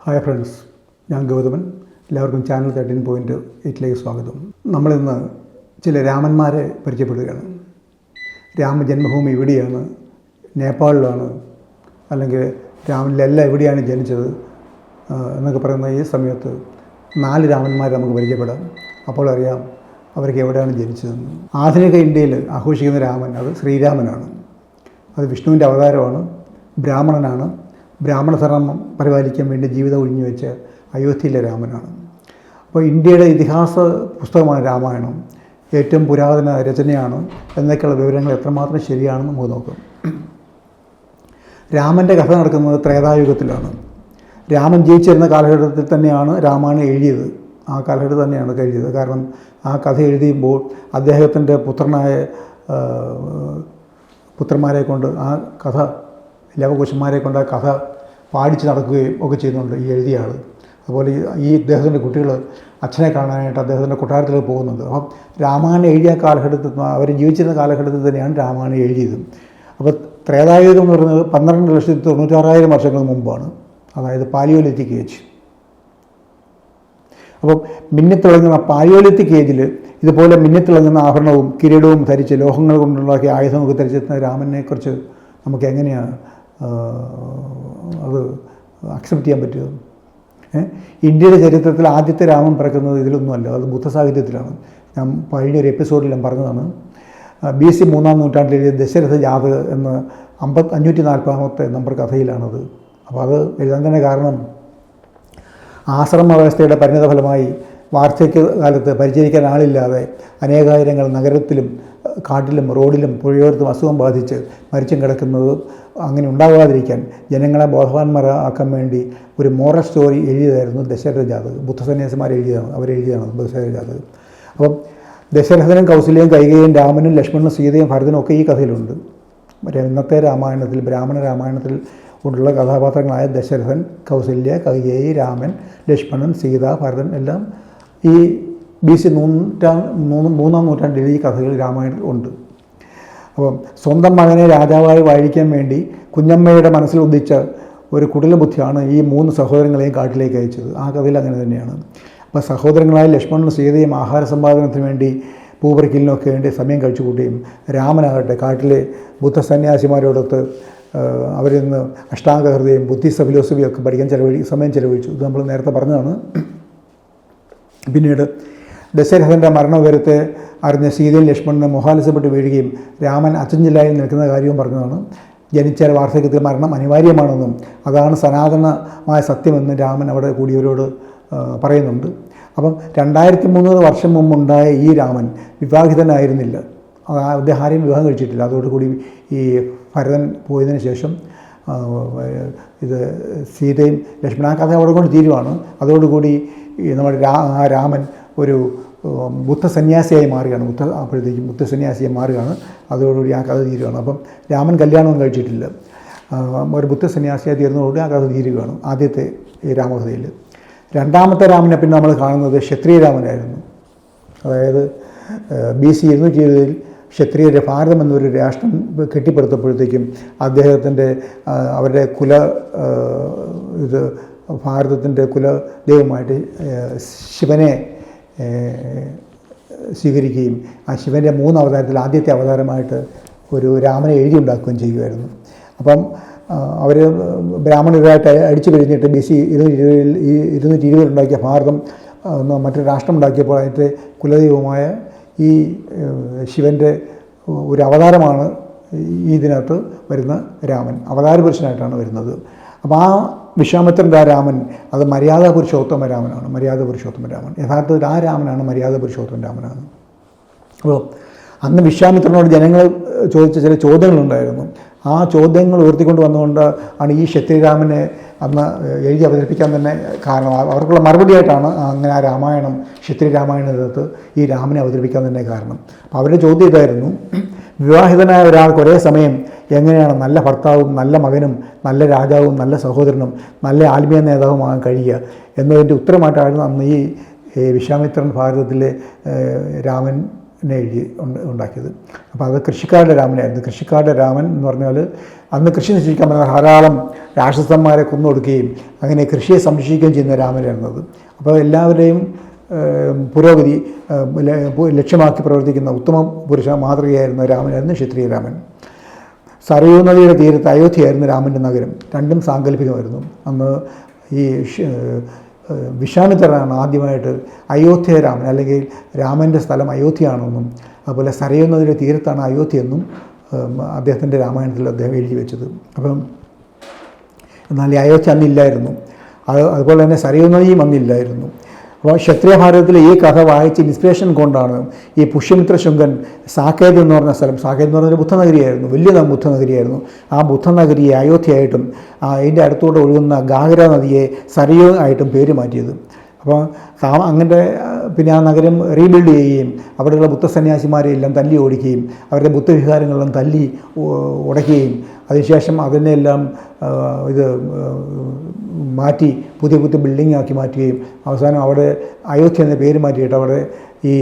Hi friends, ഞാൻ ഗൗതമൻ. എല്ലാവർക്കും channel 13.8 സ്വാഗതം. നമ്മളിന്ന് ചില രാമന്മാരെ പരിചയപ്പെടുകയാണ്. രാമജന്മഭൂമി ഇവിടെയാണ്, നേപ്പാളിലാണ്, അല്ലെങ്കിൽ രാമനിലെല്ലാം എവിടെയാണ് ജനിച്ചത് എന്നൊക്കെ പറയുന്ന ഈ സമയത്ത് 4 രാമന്മാരെ നമുക്ക് പരിചയപ്പെടാം. അപ്പോൾ അറിയാം അവർക്ക് എവിടെയാണ് ജനിച്ചതെന്ന്. ആധുനിക ഇന്ത്യയിൽ ആഘോഷിക്കുന്ന രാമൻ അത് ശ്രീരാമനാണ്. അത് വിഷ്ണുവിൻ്റെ അവതാരമാണ്, ബ്രാഹ്മണനാണ്, ബ്രാഹ്മണ ധർമ്മം പരിപാലിക്കാൻ വേണ്ടി ജീവിതം ഒഴിഞ്ഞു വെച്ച അയോധ്യയിലെ രാമനാണ്. അപ്പോൾ ഇന്ത്യയുടെ ഇതിഹാസ പുസ്തകമാണ് രാമായണം. ഏറ്റവും പുരാതന രചനയാണ് എന്നൊക്കെയുള്ള വിവരങ്ങൾ എത്രമാത്രം ശരിയാണെന്ന് നമുക്ക് നോക്കാം. രാമൻ്റെ കഥ നടക്കുന്നത് ത്രേതായുഗത്തിലാണ്. രാമൻ ജീവിച്ചിരുന്ന കാലഘട്ടത്തിൽ തന്നെയാണ് രാമായണം എഴുതിയത്. ആ കാലഘട്ടത്തിൽ തന്നെയാണ് എഴുതിയത്. കാരണം ആ കഥ എഴുതിയുമ്പോൾ അദ്ദേഹത്തിൻ്റെ പുത്രന്മാരെ കൊണ്ട് ആ കഥ, ലവകുശന്മാരെ കൊണ്ട് ആ കഥ പാടിച്ച് നടക്കുകയും ഒക്കെ ചെയ്യുന്നുണ്ട് ഈ എഴുതിയ ആൾ. അതുപോലെ ഈ അദ്ദേഹത്തിൻ്റെ കുട്ടികൾ അച്ഛനെ കാണാനായിട്ട് അദ്ദേഹത്തിൻ്റെ കൊട്ടാരത്തിൽ പോകുന്നുണ്ട്. അപ്പം രാമായണം എഴുതിയ കാലഘട്ടത്തിൽ, അവർ ജീവിച്ചിരുന്ന കാലഘട്ടത്തിൽ തന്നെയാണ് രാമായണം എഴുതിയത്. അപ്പോൾ ത്രേതായുഗം എന്ന് പറയുന്നത് 12,96,000 വർഷങ്ങൾക്ക് മുമ്പാണ്, അതായത് പാലിയോലിത്തിക് ഏജ്. അപ്പം മിന്നിത്തിളങ്ങുന്ന പാലിയോലിത്തിക് ഏജിൽ ഇതുപോലെ മിന്നിത്തിളങ്ങുന്ന ആഭരണവും കിരീടവും ധരിച്ച് ലോഹങ്ങൾ കൊണ്ടുണ്ടാക്കിയ ആയുധമൊക്കെ ധരിച്ചെത്തുന്ന രാമനെക്കുറിച്ച് നമുക്ക് എങ്ങനെയാണ് അത് അക്സെപ്റ്റ് ചെയ്യാൻ പറ്റുക? ഇന്ത്യയുടെ ചരിത്രത്തിൽ ആദ്യത്തെ രാമൻ പിറക്കുന്നത് ഇതിലൊന്നുമല്ല, അത് ബുദ്ധസാഹിത്യത്തിലാണ്. ഞാൻ കഴിഞ്ഞൊരു എപ്പിസോഡിൽ ഞാൻ പറഞ്ഞതാണ്. BC 3-ാം നൂറ്റാണ്ടിൽ എഴുതിയ ദശരഥ ജാതക എന്ന 540-ാമത്തെ നമ്പർ കഥയിലാണത്. അപ്പോൾ അത് എഴുതാൻ തന്നെ കാരണം ആശ്രമ വ്യവസ്ഥയുടെ പരിണിത ഫലമായി വാർദ്ധക്യകാലത്ത് പരിചരിക്കാൻ ആളില്ലാതെ അനേകായിരങ്ങൾ നഗരത്തിലും കാട്ടിലും റോഡിലും പുഴയോരത്തും അസുഖം ബാധിച്ച് മരിച്ചും കിടക്കുന്നത് അങ്ങനെ ഉണ്ടാകാതിരിക്കാൻ ജനങ്ങളെ ബോധവാന്മാരാക്കാൻ വേണ്ടി ഒരു മോറൽ സ്റ്റോറി എഴുതിയതായിരുന്നു ദശരഥ ജാതകം. ബുദ്ധസന്യാസിമാർ അവരെഴുതിയതാണ് ദശരഥ ജാതകം. അപ്പം ദശരഥനും കൗസല്യയും കൈകേയും രാമനും ലക്ഷ്മണനും സീതയും ഭരതനും ഒക്കെ ഈ കഥയിലുണ്ട്. ഇന്നത്തെ രാമായണത്തിൽ, ബ്രാഹ്മണ രാമായണത്തിൽ ഉള്ള കഥാപാത്രങ്ങളായ ദശരഥൻ, കൗസല്യ, കൈകേയി, രാമൻ, ലക്ഷ്മണൻ, സീത, ഭരതൻ എല്ലാം ഈ BC 3-ാം നൂറ്റാണ്ടിൽ ഈ കഥകൾ രാമായണത്തിൽ ഉണ്ട്. അപ്പം സ്വന്തം മകനെ രാജാവായി വാഴിക്കാൻ വേണ്ടി കുഞ്ഞമ്മയുടെ മനസ്സിൽ ഉദിച്ച ഒരു കുടില ബുദ്ധിയാണ് ഈ 3 സഹോദരങ്ങളെയും കാട്ടിലേക്ക് അയച്ചത്. ആ കഥയിൽ അങ്ങനെ തന്നെയാണ്. അപ്പോൾ സഹോദരങ്ങളായ ലക്ഷ്മണനും സീതയും ആഹാര സമ്പാദനത്തിന് വേണ്ടി പൂപറിക്കലിനൊക്കെ വേണ്ടി സമയം കഴിച്ചു കൂട്ടുകയും രാമനാകട്ടെ കാട്ടിലെ ബുദ്ധസന്യാസിമാരോടൊത്ത് അവരിൽ നിന്ന് അഷ്ടാംഗഹൃദയം, ബുദ്ധിസ്റ്റ് ഫിലോസഫിയൊക്കെ പഠിക്കാൻ സമയം ചെലവഴിച്ചു. ഇത് നമ്മൾ നേരത്തെ പറഞ്ഞതാണ്. പിന്നീട് ദശരഥൻ്റെ മരണവിവരത്തെ അറിഞ്ഞ സീതയും ലക്ഷ്മണനും മോഹാലസ്യപ്പെട്ട് വീഴുകയും രാമൻ അച്ചഞ്ചലായി നിൽക്കുന്ന കാര്യവും പറഞ്ഞതാണ്. ജനിച്ചാൽ വാർദ്ധക്യത്തിൽ മരണം അനിവാര്യമാണെന്നും അതാണ് സനാതനമായ സത്യമെന്ന് രാമൻ അവിടെ കൂടിയവരോട് പറയുന്നുണ്ട്. അപ്പം 2300 വർഷം മുമ്പുണ്ടായ ഈ രാമൻ വിവാഹിതനായിരുന്നില്ല. അദ്ദേഹം ആരെയും വിവാഹം കഴിച്ചിട്ടില്ല. അതോടുകൂടി ഈ ഭരതൻ പോയതിനു ശേഷം ഇത് സീതയും ലക്ഷ്മണൻ, ആ കഥ അവിടെ കൊണ്ട് തീരുവാണ്. അതോടുകൂടി നമ്മുടെ രാമൻ ഒരു ബുദ്ധസന്യാസിയായി മാറുകയാണ്. അപ്പോഴത്തേക്കും ബുദ്ധസന്യാസിയായി മാറുകയാണ്. അതോടുകൂടി ആ കഥ തീരുകയാണ്. അപ്പം രാമൻ കല്യാണമൊന്നും കഴിച്ചിട്ടില്ല. ഒരു ബുദ്ധസന്യാസിയായി തീർന്നതോടുകൂടി ആ കഥ തീരുകയാണ് ആദ്യത്തെ ഈ രാമകഥയിൽ. രണ്ടാമത്തെ രാമനെ പിന്നെ നമ്മൾ കാണുന്നത് ക്ഷത്രിയ രാമനായിരുന്നു. അതായത് BC 220-ൽ ക്ഷത്രിയരുടെ ഭാരതം എന്നൊരു രാഷ്ട്രം കെട്ടിപ്പടുത്തപ്പോഴത്തേക്കും അദ്ദേഹത്തിൻ്റെ അവരുടെ ഭാരതത്തിൻ്റെ കുലദൈവമായിട്ട് ശിവനെ സ്വീകരിക്കുകയും ആ ശിവൻ്റെ 3 അവതാരത്തിൽ ആദ്യത്തെ അവതാരമായിട്ട് ഒരു രാമനെ എഴുതിയുണ്ടാക്കുകയും ചെയ്യുമായിരുന്നു. അപ്പം അവർ ബ്രാഹ്മണരായിട്ട് അടിച്ചു പിരിഞ്ഞിട്ട് BC 220-ൽ ഉണ്ടാക്കിയ ഭാരതം മറ്റൊരു രാഷ്ട്രമുണ്ടാക്കിയപ്പോൾ അതിൻ്റെ കുലദൈവമായ ഈ ശിവൻ്റെ ഒരു അവതാരമാണ് ഇതിനകത്ത് വരുന്ന രാമൻ. അവതാര പുരുഷനായിട്ടാണ് വരുന്നത്. അപ്പോൾ ആ വിശ്വാമിത്രൻ്റെ ആ രാമൻ അത് മര്യാദാ പുരുഷോത്തമ രാമനാണ്. യഥാർത്ഥത്തിൽ ആ രാമനാണ് മര്യാദാ പുരുഷോത്തമ രാമനാണ്. അപ്പോൾ അന്ന് വിശ്വാമിത്രനോട് ജനങ്ങൾ ചോദിച്ച ചില ചോദ്യങ്ങളുണ്ടായിരുന്നു. ആ ചോദ്യങ്ങൾ ഉയർത്തിക്കൊണ്ട് വന്നുകൊണ്ട് ആണ് ഈ ക്ഷത്രിയരാമനെ അന്ന് എഴുതി അവതരിപ്പിക്കാൻ തന്നെ കാരണം. അവർക്കുള്ള മറുപടിയായിട്ടാണ് അങ്ങനെ ആ രാമായണം, ക്ഷത്രിയ രാമായണത്തിനകത്ത് ഈ രാമനെ അവതരിപ്പിക്കാൻ തന്നെ കാരണം. അപ്പോൾ അവരുടെ ചോദ്യം ഇതായിരുന്നു: വിവാഹിതനായ ഒരാൾക്ക് ഒരേ സമയം എങ്ങനെയാണ് നല്ല ഭർത്താവും നല്ല മകനും നല്ല രാജാവും നല്ല സഹോദരനും നല്ല ആത്മീയ നേതാവുമാകാൻ കഴിയുക എന്നതിൻ്റെ ഉത്തരമായിട്ടായിരുന്നു അന്ന് ഈ വിശ്വാമിത്രൻ ഭാരതത്തിലെ രാമൻ ഉണ്ടാക്കിയത്. അപ്പോൾ അത് കൃഷിക്കാരുടെ രാമനായിരുന്നു. കൃഷിക്കാരുടെ രാമൻ എന്ന് പറഞ്ഞാൽ അന്ന് കൃഷി നശിപ്പിക്കാൻ പറഞ്ഞാൽ ധാരാളം രാക്ഷസന്മാരെ കൊന്നൊടുക്കുകയും അങ്ങനെ കൃഷിയെ സംരക്ഷിക്കുകയും ചെയ്യുന്ന രാമനായിരുന്നത്. അപ്പോൾ എല്ലാവരെയും പുരോഗതി ലക്ഷ്യമാക്കി പ്രവർത്തിക്കുന്ന ഉത്തമ പുരുഷ മാതൃകയായിരുന്ന രാമനായിരുന്നു ക്ഷത്രിയ രാമൻ. സരയൂ നദിയുടെ തീരത്ത് അയോധ്യയായിരുന്നു രാമൻ്റെ നഗരം. രണ്ടും സാങ്കല്പികമായിരുന്നു. അന്ന് ഈ വിശ്വാമിത്രനാണ് ആദ്യമായിട്ട് അയോധ്യ രാമൻ, അല്ലെങ്കിൽ രാമൻ്റെ സ്ഥലം അയോധ്യയാണെന്നും അതുപോലെ സരയൂ നദിയുടെ തീരത്താണ് അയോധ്യ എന്നും അദ്ദേഹത്തിൻ്റെ രാമായണത്തിൽ അദ്ദേഹം എഴുതി വെച്ചത്. അപ്പം എന്നാൽ ഈ അയോധ്യ അന്നില്ലായിരുന്നു. അതുപോലെ തന്നെ സരയൂ നദിയും അന്നില്ലായിരുന്നു. അപ്പോൾ ക്ഷത്രിയ ഭാരതത്തിലെ ഈ കഥ വായിച്ച് ഇൻസ്പിറേഷൻ കൊണ്ടാണ് ഈ പുഷ്യമിത്ര ശുങ്കൻ സാക്കേത് എന്ന് പറഞ്ഞ സ്ഥലം, സാക്കേത് എന്ന് പറഞ്ഞൊരു ബുദ്ധനഗരിയായിരുന്നു, വലിയ ബുദ്ധനഗരിയായിരുന്നു. ആ ബുദ്ധനഗരിയെ അയോധ്യയായിട്ടും അതിൻ്റെ അടുത്തൂടെ ഒഴുകുന്ന ഗാഗ്ര നദിയെ സരയൂ ആയിട്ടും പേര് മാറ്റിയത്. അപ്പോൾ അങ്ങനെ പിന്നെ ആ നഗരം റീബിൽഡ് ചെയ്യുകയും അവിടെയുള്ള ബുദ്ധസന്യാസിമാരെ എല്ലാം തല്ലി ഓടിക്കുകയും അവരുടെ ബുദ്ധവിഹാരങ്ങളെല്ലാം തല്ലി ഉടയ്ക്കുകയും അതിനുശേഷം അതിനെല്ലാം ഇത് മാറ്റി പുതിയ ബിൽഡിംഗ് ആക്കി മാറ്റുകയും അവസാനം അവിടെ അയോധ്യ എന്ന പേര് മാറ്റിയിട്ട് അവിടെ ഈ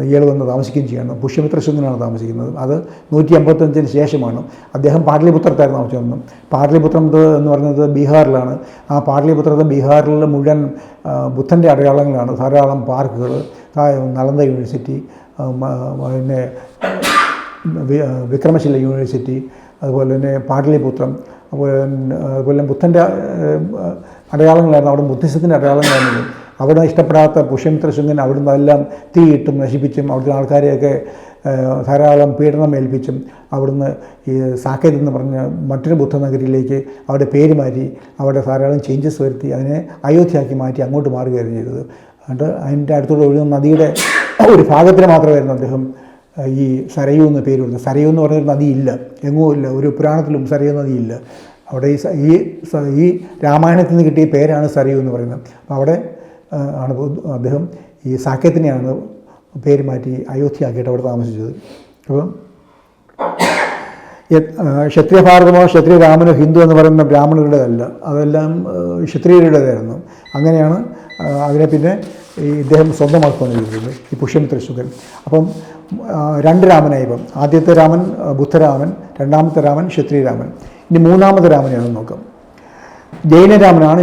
ഇയാൾ വന്ന് താമസിക്കുകയും ചെയ്യണം. പുഷ്യമിത്ര ശുങ്കനാണ് താമസിക്കുന്നത്. അത് 155 ശേഷമാണ്. അദ്ദേഹം പാടലിപുത്രത്തായിരുന്നു താമസിക്കുന്നത്. പാടലിപുത്രം എന്ന് പറയുന്നത് ബീഹാറിലാണ്. ആ പാടലിപുത്രത്തെ ബീഹാറിൽ മുഴുവൻ ബുദ്ധൻ്റെ അടയാളങ്ങളാണ്. ധാരാളം പാർക്കുകൾ, നളന്ദ യൂണിവേഴ്സിറ്റി, പിന്നെ വിക്രമശില യൂണിവേഴ്സിറ്റി, അതുപോലെ തന്നെ പാടലിപുത്രം, അതുപോലെ ബുദ്ധൻ്റെ അടയാളങ്ങളായിരുന്നു. അവിടെ ബുദ്ധിസത്തിൻ്റെ അടയാളങ്ങളായിരുന്നു. അവിടെ ഇഷ്ടപ്പെടാത്ത പുഷ്യമിത്ര ശുങ്കൻ അവിടുന്ന് അതെല്ലാം തീയിട്ടും നശിപ്പിച്ചും അവിടുത്തെ ആൾക്കാരെയൊക്കെ ധാരാളം പീഡനം ഏൽപ്പിച്ചും അവിടുന്ന് ഈ സാക്കേത് എന്ന് പറഞ്ഞ മറ്റൊരു ബുദ്ധനഗരിയിലേക്ക് അവിടെ പേര് മാറ്റി അവിടെ ധാരാളം ചേഞ്ചസ് വരുത്തി അതിനെ അയോധ്യയാക്കി മാറ്റി അങ്ങോട്ട് മാറുകയായിരുന്നു ചെയ്തത്. എന്നിട്ട് അതിൻ്റെ അടുത്തോടെ ഒഴുകുന്ന നദിയുടെ ഒരു ഭാഗത്തിന് മാത്രമായിരുന്നു അദ്ദേഹം ഈ സരയൂ എന്ന പേര് കൊടുത്തത്. സരയൂ എന്ന് പറഞ്ഞൊരു നദിയില്ല, എങ്ങുമില്ല, ഒരു പുരാണത്തിലും സരയൂ നദിയില്ല. അവിടെ ഈ രാമായണത്തിൽ നിന്ന് കിട്ടിയ പേരാണ് സരയൂ എന്ന് പറയുന്നത്. അപ്പോൾ അവിടെ ആണ് അദ്ദേഹം ഈ സാക്കേത്തിനെയാണ് പേര് മാറ്റി അയോധ്യയാക്കിയിട്ട് അവിടെ താമസിച്ചത്. അപ്പം ക്ഷത്രിയ ഭാരതമോ ക്ഷത്രിയ രാമനോ ഹിന്ദു എന്ന് പറയുന്ന ബ്രാഹ്മണരുടേതല്ല, അതെല്ലാം ക്ഷത്രിയരുടേതായിരുന്നു. അങ്ങനെയാണ് അതിനെ പിന്നെ ഇദ്ദേഹം സ്വന്തമാക്കുകയാണ് ഈ പുഷ്യമിത്ര ശുങ്കൻ. അപ്പം 2 രാമനായി. ഇപ്പം ആദ്യത്തെ രാമൻ ബുദ്ധരാമൻ, രണ്ടാമത്തെ രാമൻ ക്ഷത്രിയ രാമൻ. ഇനി മൂന്നാമത്തെ രാമനെയാണെന്ന് നോക്കാം. ജൈനരാമനാണ്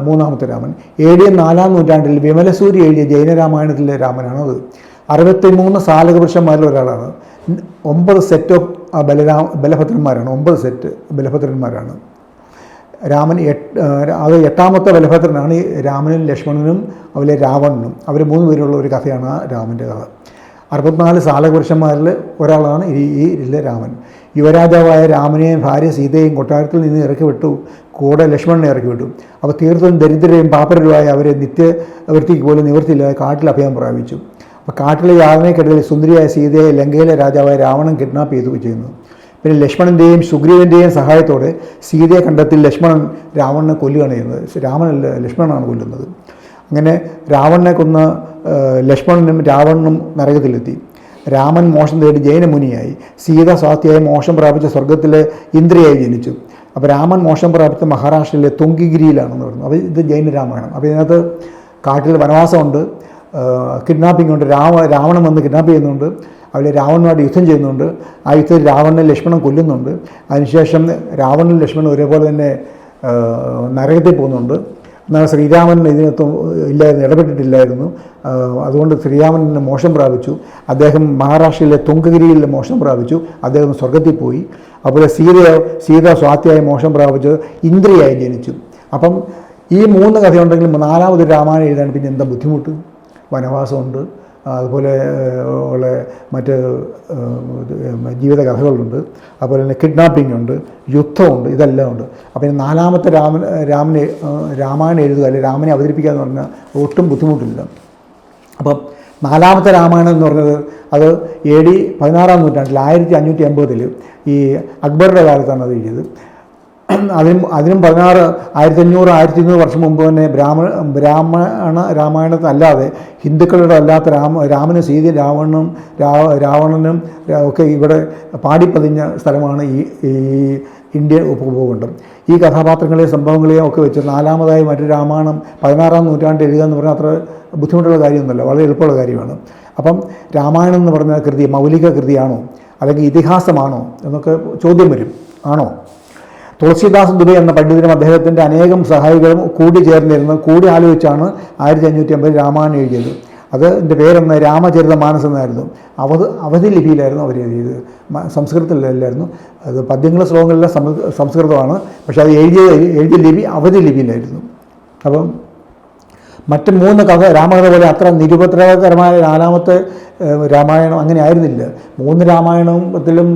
മൂന്നാമത്തെ രാമൻ. AD 4-ാം നൂറ്റാണ്ടിൽ വിമലസൂരി എഴുതിയ ജൈനരാമായണത്തിലെ രാമനാണത്. 63 സാലകപുരുഷന്മാരിൽ ഒരാളാണ്. 9 സെറ്റ് ഓഫ് ബലഭദ്രന്മാരാണ്. 9 സെറ്റ് ബലഭദ്രന്മാരാണ്. രാമൻ അത് 8ാമത്തെ ബലഭദ്രനാണ് രാമനും ലക്ഷ്മണനും അതുപോലെ രാവണനും. അവർ 3 പേരുള്ള ഒരു കഥയാണ് ആ രാമൻ്റെ കഥ. 64 സാലകപുരുഷന്മാരിൽ ഒരാളാണ് ഈ രാമൻ. യുവരാജാവായ രാമനെയും ഭാര്യ സീതയെയും കൊട്ടാരത്തിൽ നിന്ന് ഇറക്കി വിട്ടു, കൂടെ ലക്ഷ്മണനെ ഇറക്കി വിട്ടു. അപ്പോൾ തീർത്തും ദരിദ്രരെയും പാപ്പരരുമായ അവരെ നിത്യവൃത്തിക്ക് പോലും നിവൃത്തിയില്ലാതെ കാട്ടിൽ അഭയം പ്രാപിച്ചു. അപ്പോൾ കാട്ടിലെ യാതനയ്ക്കിടയിൽ സുന്ദരിയായ സീതയെ ലങ്കയിലെ രാജാവായ രാവണൻ കിഡ്നാപ്പ് ചെയ്യുന്നു. പിന്നെ ലക്ഷ്മണൻ്റെയും സുഗ്രീവൻ്റെയും സഹായത്തോടെ സീതയെ കണ്ടെത്തി ലക്ഷ്മണൻ രാവണനെ കൊല്ലുകയാണ് ചെയ്യുന്നത്. രാമനല്ല, ലക്ഷ്മണനാണ് കൊല്ലുന്നത്. അങ്ങനെ രാവണനെ കൊന്ന ലക്ഷ്മണനും രാവണനും നരകത്തിലെത്തി. രാമൻ മോക്ഷം തേടി ജൈനമുനിയായി. സീത സ്വാതിയായി മോക്ഷം പ്രാപിച്ച സ്വർഗത്തിലെ ഇന്ദ്രിയായി ജനിച്ചു. അപ്പോൾ രാമൻ മോക്ഷം പ്രാപിച്ച മഹാരാഷ്ട്രയിലെ തുങ്കിഗിരിയിലാണെന്ന് പറഞ്ഞു. അപ്പോൾ ഇത് ജൈനരാമായണം. അപ്പോൾ ഇതിനകത്ത് കാട്ടിൽ വനവാസമുണ്ട്, കിഡ്നാപ്പിംഗ് ഉണ്ട്, രാവണൻ വന്ന് കിഡ്നാപ്പ് ചെയ്യുന്നുണ്ട്, അവിടെ രാവണനുമായിട്ട് യുദ്ധം ചെയ്യുന്നുണ്ട്. ആ യുദ്ധത്തിൽ രാവണനെ ലക്ഷ്മണൻ കൊല്ലുന്നുണ്ട്. അതിനുശേഷം രാവണനും ലക്ഷ്മണനും ഒരേപോലെ തന്നെ നരകത്തിൽ പോകുന്നുണ്ട്. എന്നാൽ ശ്രീരാമൻ ഇതിനകത്ത് ഇടപെട്ടിട്ടില്ലായിരുന്നു. അതുകൊണ്ട് ശ്രീരാമൻ മോക്ഷം പ്രാപിച്ചു. അദ്ദേഹം മഹാരാഷ്ട്രയിലെ തുങ്കഗിരിയിൽ മോക്ഷം പ്രാപിച്ചു. അദ്ദേഹം സ്വർഗത്തിൽ പോയി. അതുപോലെ സീത സ്വാതിയായി മോക്ഷം പ്രാപിച്ചത് ഇന്ദ്രിയായി ജനിച്ചു. അപ്പം ഈ 3 കഥയുണ്ടെങ്കിലും 4ാമത് രാമായണം എഴുതാൻ പിന്നെ എന്താ ബുദ്ധിമുട്ട്? വനവാസമുണ്ട്, അതുപോലെ ഉള്ള മറ്റ് ജീവിത കഥകളുണ്ട്, അതുപോലെ തന്നെ കിഡ്നാപ്പിംഗ് ഉണ്ട്, യുദ്ധമുണ്ട്, ഇതെല്ലാം ഉണ്ട്. അപ്പോൾ 4ാമത്തെ രാമായണം എഴുതുക അല്ലെങ്കിൽ രാമനെ അവതരിപ്പിക്കുക എന്ന് പറഞ്ഞാൽ ഒട്ടും ബുദ്ധിമുട്ടില്ല. അപ്പം 4ാമത്തെ രാമായണം എന്ന് പറഞ്ഞത് അത് AD 16-ാം നൂറ്റാണ്ടിൽ 1580 ഈ അക്ബറുടെ കാലത്താണ് അത് എഴുതിയത്. അതിനും 1500-1200 വർഷം മുമ്പ് തന്നെ രാമായണത്തിനല്ലാതെ ഹിന്ദുക്കളുടെ അല്ലാത്ത രാമനും സീതയും രാവണനും ഒക്കെ ഇവിടെ പാടിപ്പതിഞ്ഞ സ്ഥലമാണ് ഈ ഇന്ത്യൻ ഉപഭൂഖണ്ഡം. ഈ കഥാപാത്രങ്ങളെയും സംഭവങ്ങളെയും ഒക്കെ വെച്ച് 4ാമതായി മറ്റൊരു രാമായണം 16-ാം നൂറ്റാണ്ടിൽ എഴുതുക എന്ന് പറഞ്ഞാൽ അത്ര ബുദ്ധിമുട്ടുള്ള കാര്യമൊന്നുമല്ല, വളരെ എളുപ്പമുള്ള കാര്യമാണ്. അപ്പം രാമായണം എന്ന് പറഞ്ഞ കൃതി മൗലിക കൃതിയാണോ അല്ലെങ്കിൽ ഇതിഹാസമാണോ എന്നൊക്കെ ചോദ്യം വരും. ആണോ? തുളസീദാസ് ദുബെ എന്ന പണ്ഡിതനും അദ്ദേഹത്തിൻ്റെ അനേകം സഹായികളും കൂടി ചേർന്നിരുന്ന് കൂടി ആലോചിച്ചാണ് 1550 രാമായണം എഴുതിയത്. അതിൻ്റെ പേരെന്ന് രാമചരിതമാനസ് എന്നായിരുന്നു. അവധി ലിപിയിലായിരുന്നു അവർ എഴുതിയത്, സംസ്കൃതത്തിലല്ലായിരുന്നു. അത് പദ്യങ്ങളും ശ്ലോകങ്ങളെല്ലാം സംസ്കൃതമാണ്, പക്ഷേ അത് എഴുതിയ ലിപി അവധി ലിപിയിലായിരുന്നു. അപ്പം മറ്റ് 3 രാമകഥ പോലെ അത്ര നിരുപദ്രവകരമായ 4ാമത്തെ രാമായണം അങ്ങനെ ആയിരുന്നില്ല. 3 രാമായണത്തിലും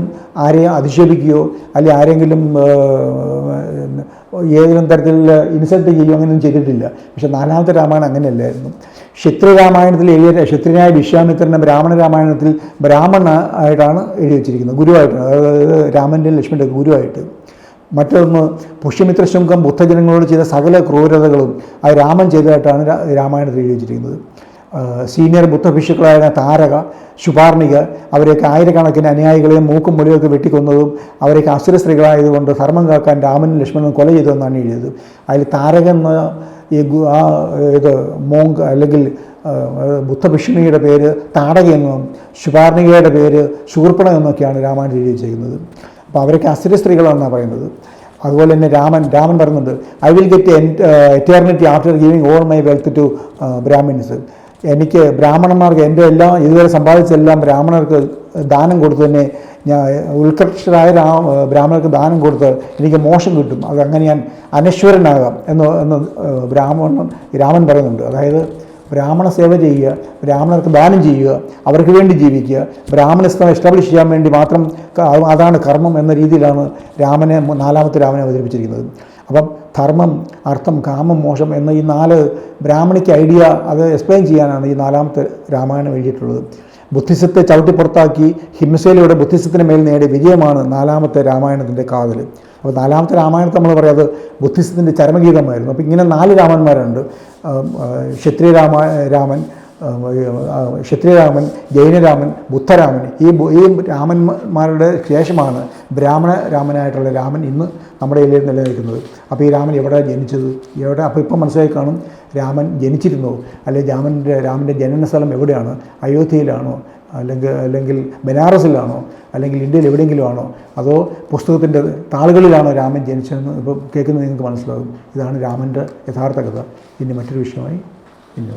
ആരെയും അധിക്ഷേപിക്കുകയോ അല്ലെങ്കിൽ ആരെങ്കിലും ഏതെങ്കിലും തരത്തിൽ ഇൻസൾട്ട് ചെയ്യുകയോ അങ്ങനെയൊന്നും ചെയ്തിട്ടില്ല. പക്ഷേ 4ാമത്തെ രാമായണം അങ്ങനെയല്ലായിരുന്നു. ക്ഷത്രിയ രാമായണത്തിൽ എഴുതിയ ക്ഷത്രിയനായ വിശ്വാമിത്രനെ ബ്രാഹ്മണ രാമായണത്തിൽ ബ്രാഹ്മണനായിട്ടാണ് എഴുതി വച്ചിരിക്കുന്നത്, ഗുരുവായിട്ടാണ്. അതായത് രാമൻ്റെയും ലക്ഷ്മണൻ്റെയും ഗുരുവായിട്ട്. മറ്റൊന്ന് പുഷ്യമിത്ര ശുംഖം ബുദ്ധജനങ്ങളോട് ചെയ്ത സകല ക്രൂരതകളും അത് രാമൻ ചെയ്തതായിട്ടാണ് രാമായണത്തിൽ എഴുതി വച്ചിരിക്കുന്നത്. സീനിയർ ബുദ്ധഭിക്ഷുക്കളായ താരക, ശുപാർണിക അവരെയൊക്കെ ആയിരക്കണക്കിന് അനുയായികളെയും മൂക്കും മുടിയൊക്കെ വെട്ടിക്കൊന്നതും അവരെയൊക്കെ അസുര സ്ത്രീകളായതുകൊണ്ട് ധർമ്മം കാക്കാൻ രാമനും ലക്ഷ്മണനും കൊല ചെയ്തതെന്നാണ് എഴുതിയത്. അതിൽ താരക എന്ന ഇത് മോങ്ക് അല്ലെങ്കിൽ ബുദ്ധഭിക്ഷുണിയുടെ പേര് താടകയെന്നും ശുപാർണികയുടെ പേര് ശൂർപ്പണ എന്നൊക്കെയാണ് രാമായണത്തിൽ എഴുതി വച്ചിരിക്കുന്നത്. അപ്പോൾ അവരൊക്കെ അസുര സ്ത്രീകളാണെന്നാണ് പറയുന്നത്. അതുപോലെ തന്നെ രാമൻ പറയുന്നുണ്ട്, I will get eternity after giving all my wealth to brahmins. എനിക്ക് ബ്രാഹ്മണന്മാർക്ക് എൻ്റെ എല്ലാം ഇതുവരെ സമ്പാദിച്ചെല്ലാം ബ്രാഹ്മണർക്ക് ദാനം കൊടുത്തു തന്നെ ഞാൻ ഉത്കൃഷ്ടരായ ബ്രാഹ്മണർക്ക് ദാനം കൊടുത്ത് എനിക്ക് മോക്ഷം കിട്ടും, അതങ്ങനെ ഞാൻ അനശ്വരനാകാം എന്ന് രാമൻ പറയുന്നുണ്ട്. അതായത് ബ്രാഹ്മണ സേവ ചെയ്യുക, ബ്രാഹ്മണർക്ക് ദാനം ചെയ്യുക, അവർക്ക് വേണ്ടി ജീവിക്കുക, ബ്രാഹ്മണസ്ഥം എസ്റ്റാബ്ലിഷ് ചെയ്യാൻ വേണ്ടി മാത്രം അതാണ് കർമ്മം എന്ന രീതിയിലാണ് 4ാമത്തെ രാമനെ അവതരിപ്പിച്ചിരിക്കുന്നത്. അപ്പം ധർമ്മം, അർത്ഥം, കാമം, മോക്ഷം എന്ന ഈ 4 ബ്രാഹ്മണിക്ക് ഐഡിയ അത് എക്സ്പ്ലെയിൻ ചെയ്യാനാണ് ഈ 4ാമത്തെ രാമായണം എഴുതിയിട്ടുള്ളത്. ബുദ്ധിസത്തെ ചവിട്ടി പുറത്താക്കി ഹിംസയിലൂടെ ബുദ്ധിസത്തിന് മേൽ നേടിയ വിജയമാണ് 4ാമത്തെ രാമായണത്തിൻ്റെ കാതൽ. അപ്പോൾ 4ാമത്തെ രാമായണത്തെ നമ്മൾ പറയാതെ ബുദ്ധിസത്തിൻ്റെ ചരമഗീതമായിരുന്നു. അപ്പോൾ ഇങ്ങനെ 4 രാമന്മാരുണ്ട്. ക്ഷത്രിയരാമൻ, ജൈനരാമൻ, ബുദ്ധരാമൻ. ഈ രാമന്മാരുടെ ശേഷമാണ് ബ്രാഹ്മണ രാമനായിട്ടുള്ള രാമൻ ഇന്ന് നമ്മുടെ ഇടയിൽ നിലനിൽക്കുന്നത്. അപ്പോൾ ഈ രാമൻ എവിടെ ജനിച്ചത്, അപ്പോൾ ഇപ്പം മനസ്സിലായി കാണും രാമൻ ജനിച്ചിരുന്നോ, അല്ലെങ്കിൽ രാമൻ്റെ ജനന സ്ഥലം എവിടെയാണ്? അയോധ്യയിലാണോ, അല്ലെങ്കിൽ ബനാറസിലാണോ, അല്ലെങ്കിൽ ഇന്ത്യയിൽ എവിടെയെങ്കിലും ആണോ, അതോ പുസ്തകത്തിൻ്റെ താളുകളിലാണോ രാമൻ ജനിച്ചതെന്ന് ഇപ്പോൾ കേൾക്കുന്നത് നിങ്ങൾക്ക് മനസ്സിലാകും. ഇതാണ് രാമൻ്റെ യഥാർത്ഥ കഥ. ഇനി മറ്റൊരു വിഷയമായി പിന്നെ